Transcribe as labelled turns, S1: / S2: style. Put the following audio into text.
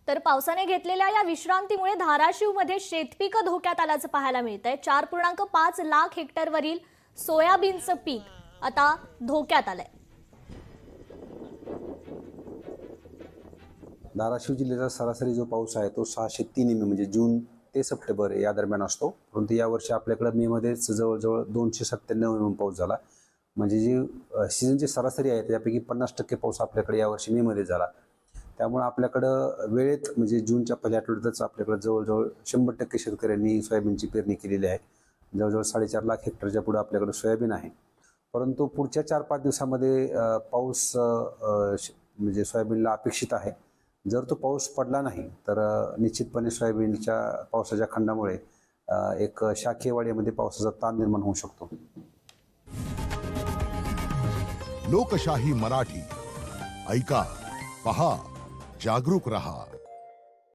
S1: तर पावसाने घेतलेल्या या विश्रांतीमुळे धाराशिवमध्ये शेतपीक धोक्यात आल्याचं पाहायला मिळतंय। 4.5 लाख हेक्टरवरील सोयाबीनचं पीक आता धोक्यात आलंय।
S2: धाराशिव जिल्ह्याचा सरासरी जो पाऊस आहे तो 603 mm म्हणजे जून ते सप्टेंबर या दरम्यान असतो। परंतु यावर्षी आपल्याकडे मे मध्येच जवळजवळ 297 mm पाऊस झाला। म्हणजे जी सीझनची सरासरी आहे त्यापैकी 50% पाऊस आपल्याकडे यावर्षी मे मध्ये झाला। त्यामुळे आपल्याकडं वेळेत म्हणजे जूनच्या पहिल्या आठवड्यातच आपल्याकडे जवळजवळ 100% शेतकऱ्यांनी सोयाबीनची पेरणी केलेली आहे। जवळजवळ 4.5 लाख हेक्टरच्या पुढे आपल्याकडे सोयाबीन आहे। परंतु पुढच्या 4-5 दिवसामध्ये पाऊस म्हणजे सोयाबीनला अपेक्षित आहे। जर तो पाऊस पडला नाही तर निश्चितपणे सोयाबीनच्या पावसाच्या खंडामुळे एक शाकीय वाढीमध्ये पावसाचा ताण निर्माण होऊ शकतो।
S3: लोकशाही मराठी ऐका, पहा, जागरूक रहा।